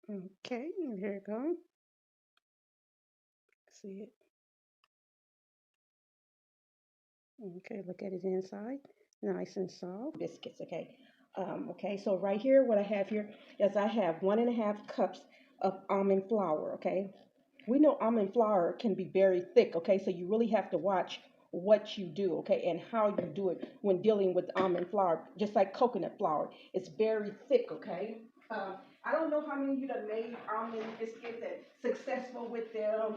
Okay, here you go. See it. Okay, look at it inside. Nice and soft. Biscuits, okay. Okay, so right here, what I have here is I have 1.5 cups of almond flour, okay? We know almond flour can be very thick, okay? So you really have to watch what you do, okay, and how you do it when dealing with almond flour, just like coconut flour. It's very thick, okay? I don't know how many of you have made almond biscuits and successful with them.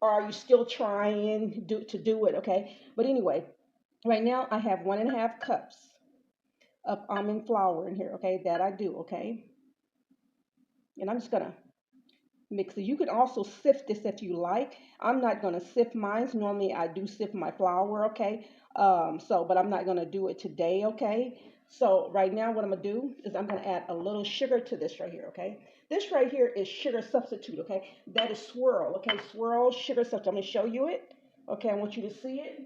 Or are you still trying to do it, okay? But anyway, right now I have 1.5 cups of almond flour in here, okay, that I do, okay? And I'm just gonna mix it. You can also sift this if you like. I'm not gonna sift mine. Normally I do sift my flour, okay? But I'm not gonna do it today, okay? So right now what I'm gonna do is I'm gonna add a little sugar to this right here, okay? This right here is sugar substitute, okay? That is swirl, okay? Swirl sugar substitute. I'm gonna show you it. Okay, I want you to see it.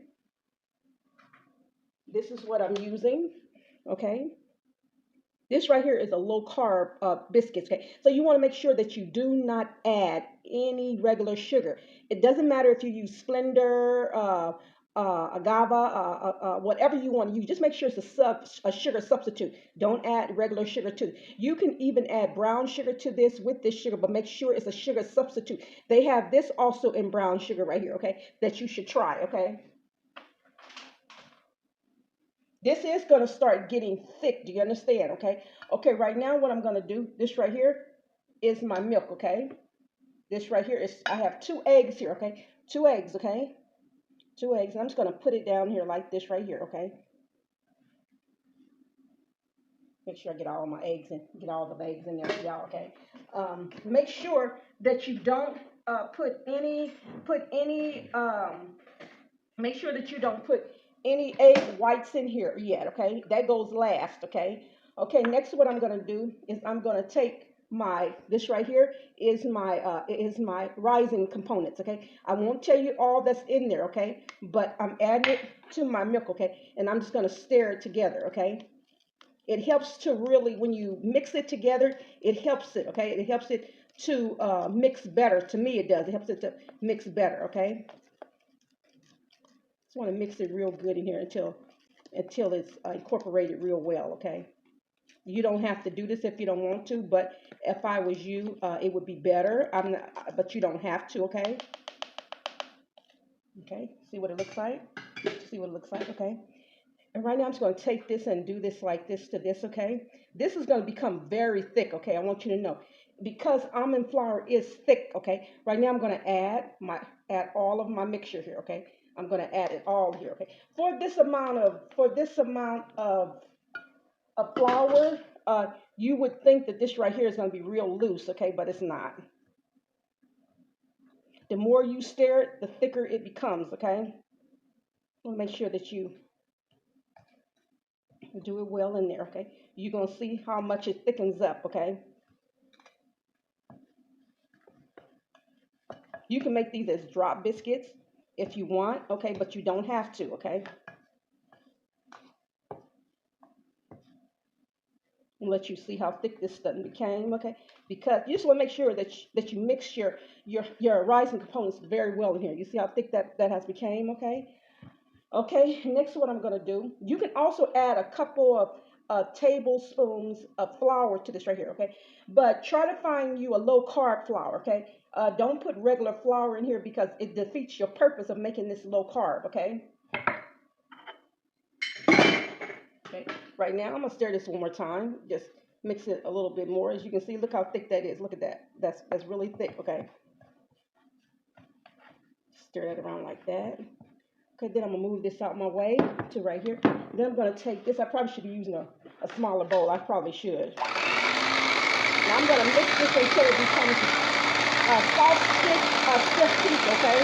This is what I'm using, okay? This right here is a low carb biscuits. Okay, so you want to make sure that you do not add any regular sugar. It doesn't matter if you use Splenda, agave, whatever you want to use. Just make sure it's a sugar substitute. Don't add regular sugar to it. You can even add brown sugar to this with this sugar, but make sure it's a sugar substitute. They have this also in brown sugar right here. Okay, that you should try. Okay. This is going to start getting thick. Do you understand? Okay. Okay. Right now, what I'm going to do, this right here is my milk. Okay. This right here is, I have 2 eggs here. Okay. 2 eggs. Okay. 2 eggs. And I'm just going to put it down here like this right here. Okay. Make sure I get all my eggs in, get all the eggs in there for y'all. Okay. Make sure that you don't make sure that you don't put any egg whites in here yet, okay? That goes last, okay? Okay, next what I'm gonna do is I'm gonna take this right here is my rising components, okay? I won't tell you all that's in there, okay? But I'm adding it to my milk, okay? And I'm just gonna stir it together, okay? It helps to really, when you mix it together, it helps it, okay? It helps it to mix better. To me, it does. It helps it to mix better, okay? Just want to mix it real good in here until it's incorporated real well, okay? You don't have to do this if you don't want to, but if I was you, it would be better. I'm not, but you don't have to, okay? Okay, see what it looks like? See what it looks like, okay? And right now I'm just going to take this and do this like this to this, okay? This is going to become very thick, okay? I want you to know. Because almond flour is thick, okay? Right now I'm going to add all of my mixture here, okay? I'm going to add it all here, okay? For this amount of flour, you would think that this right here is going to be real loose, okay? But it's not. The more you stir it, the thicker it becomes, okay? Make sure that you do it well in there, okay? You're going to see how much it thickens up, okay? You can make these as drop biscuits if you want, okay? But you don't have to, okay? And let you see how thick this stuff became, okay? Because you just want to make sure that you mix your rising components very well in here. You see how thick that has became, okay? Okay, next what I'm gonna do, you can also add a couple of tablespoons of flour to this right here, okay? But try to find you a low carb flour, okay? Don't put regular flour in here because it defeats your purpose of making this low carb, okay? Okay, right now I'm gonna stir this one more time. Just mix it a little bit more. As you can see, look how thick that is. Look at that. That's really thick, okay? Stir that around like that. Okay, then I'm gonna move this out my way to right here. Then I'm gonna take this. I probably should be using a smaller bowl. I probably should. Now I'm gonna mix this until it becomes a soft, stiff piece, okay?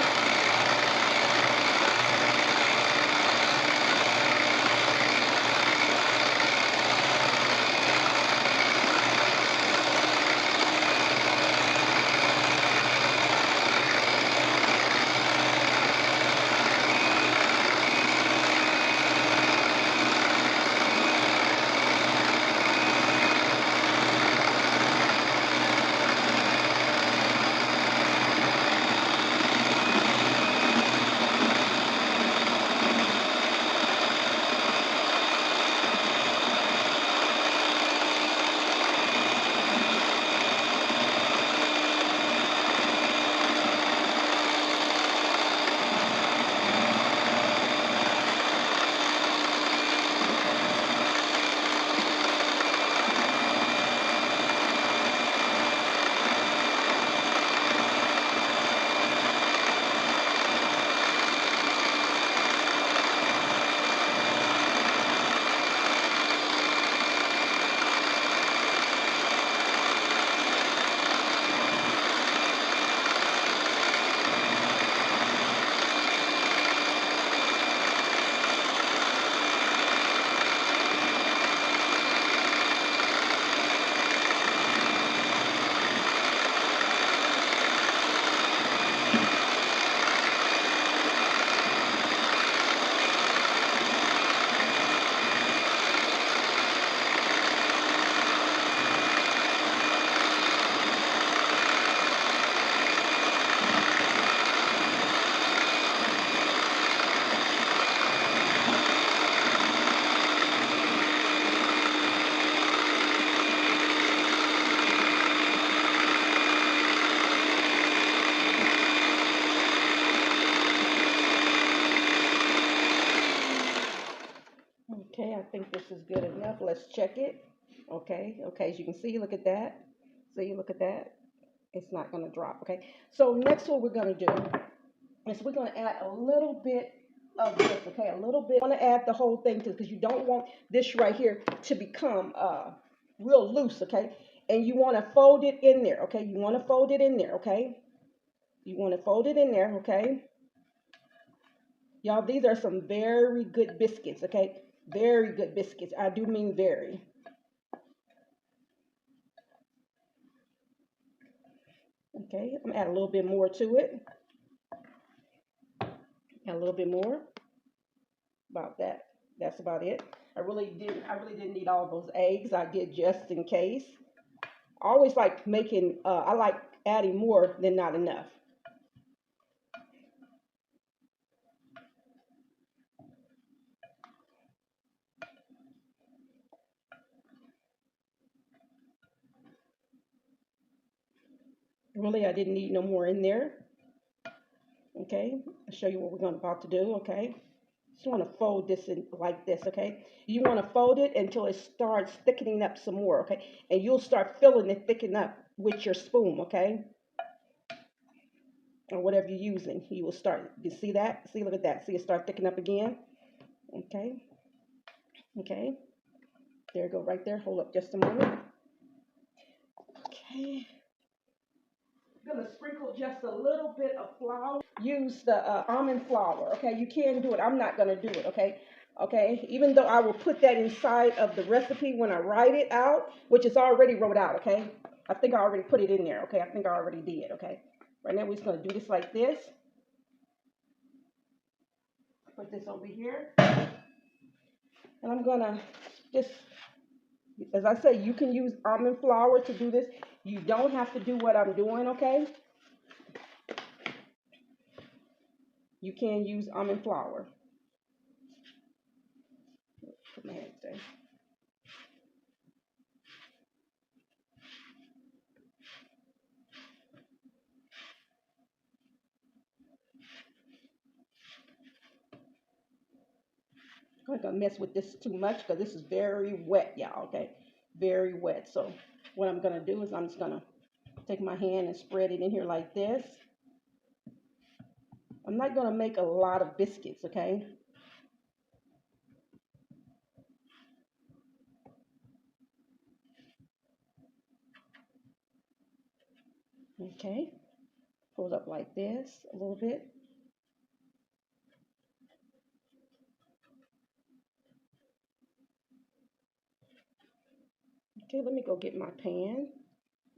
Let's check it. Okay, okay, as you can see, look at that. See, look at that. It's not going to drop, okay? So next what we're going to do is we're going to add a little bit of this, okay? A little bit. I want to add the whole thing to, because you don't want this right here to become real loose, okay? And you want to fold it in there, okay? You want to fold it in there, okay? You want to fold it in there, okay? Y'all, these are some very good biscuits, okay? Very good biscuits. I do mean very. Okay, I'm gonna add a little bit more to it. Add a little bit more. About that. That's about it. I really didn't need all those eggs. I did just in case. I always like making I like adding more than not enough. Really, I didn't need no more in there. Okay, I'll show you what we're about to do, okay? Just want to fold this in like this, okay? You want to fold it until it starts thickening up some more, okay? And you'll start filling it thicken up with your spoon, okay? Or whatever you're using. You will start, you see that? See, look at that. See it start thickening up again? Okay, okay. There you go, right there. Hold up just a moment. Okay. I'm gonna sprinkle just a little bit of flour. Use the almond flour, okay? You can do it. I'm not gonna do it, okay? Okay, even though I will put that inside of the recipe when I write it out, which is already wrote out, okay? I think I already put it in there, okay? I think I already did, okay? Right now we're just gonna do this like this. Put this over here. And I'm gonna just, as I say, you can use almond flour to do this. You don't have to do what I'm doing, okay? You can use almond flour. Put my hands there. I'm not gonna mess with this too much because this is very wet, y'all, okay? Very wet. So what I'm gonna do is I'm just gonna take my hand and spread it in here like this. I'm not gonna make a lot of biscuits, okay? Okay, fold up like this a little bit. Okay, let me go get my pan.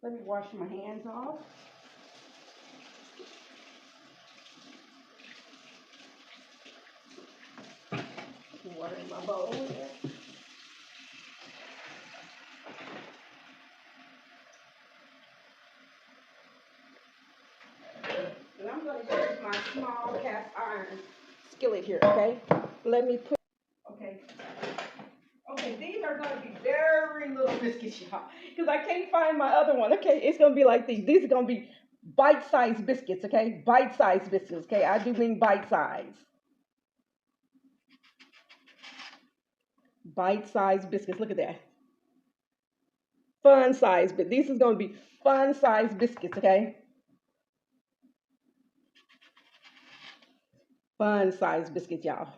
Let me wash my hands off. Water in my bowl here. And I'm going to use my small cast iron skillet here, okay? Let me put, okay. Okay, these are going to be very little biscuits, y'all, because I can't find my other one. Okay, it's going to be like these. These are going to be bite-sized biscuits, okay? Bite-sized biscuits, okay? I do mean bite-sized. Bite-sized biscuits. Look at that. Fun-sized, but these is going to be fun-sized biscuits, okay? Fun-sized biscuits, y'all.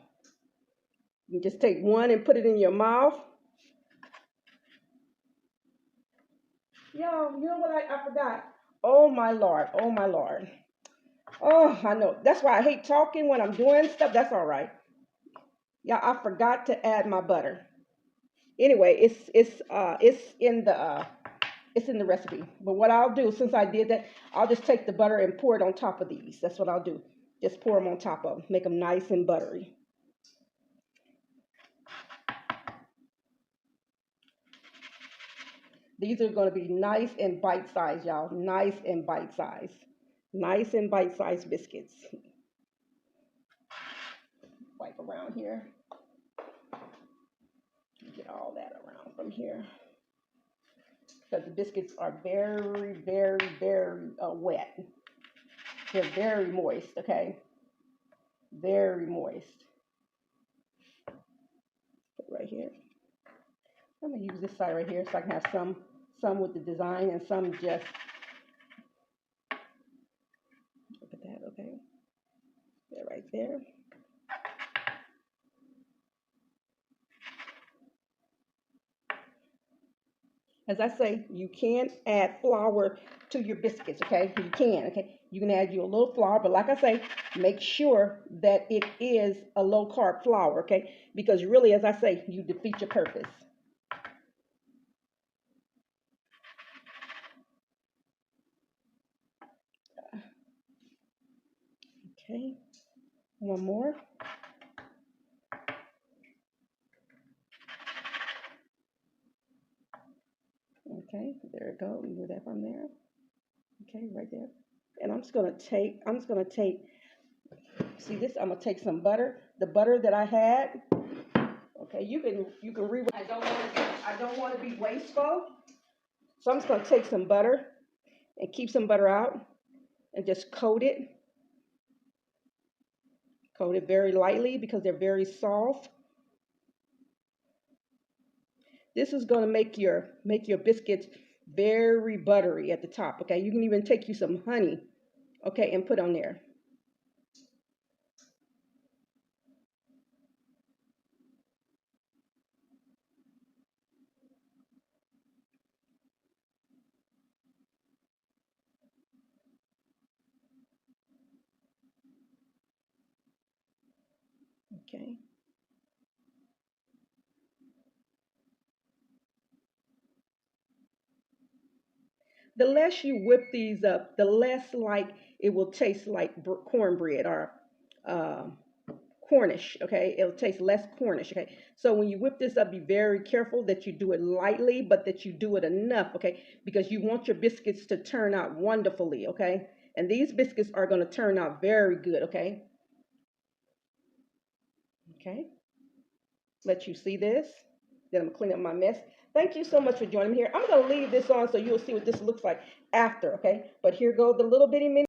You just take one and put it in your mouth. Yo, you know what I forgot? Oh my Lord, oh my Lord. Oh, I know. That's why I hate talking when I'm doing stuff. That's all right. Yeah, I forgot to add my butter. Anyway, it's in the recipe. But what I'll do, since I did that, I'll just take the butter and pour it on top of these. That's what I'll do. Just pour them on top of them. Make them nice and buttery. These are going to be nice and bite-sized, y'all. Nice and bite-sized. Nice and bite-sized biscuits. Wipe around here. Get all that around from here. Because the biscuits are very, very, very wet. They're very moist, okay? Very moist. Put right here. I'm gonna use this side right here so I can have some with the design and some just, look at that, okay, they're right there. As I say, you can add flour to your biscuits, okay? You can, okay? You can add you a little flour, but like I say, make sure that it is a low carb flour, okay? Because really, as I say, you defeat your purpose. Okay, one more. Okay, there it goes. Move that from there. Okay, right there. And I'm just gonna take, see this, I'm gonna take some butter, the butter that I had. Okay, you can re. I don't want to be wasteful, so I'm just gonna take some butter and keep some butter out and just coat it very lightly because they're very soft. This is gonna make your biscuits very buttery at the top. Okay, you can even take you some honey, okay, and put on there. Okay. The less you whip these up, the less like it will taste like cornbread or uh, Cornish. Okay, it'll taste less Cornish. Okay, so when you whip this up, be very careful that you do it lightly, but that you do it enough. Okay, because you want your biscuits to turn out wonderfully. Okay, and these biscuits are going to turn out very good. Okay, okay. Let you see this. Then I'm gonna clean up my mess. Thank you so much for joining me here. I'm gonna leave this on so you'll see what this looks like after. Okay, but here go the little bitty mini.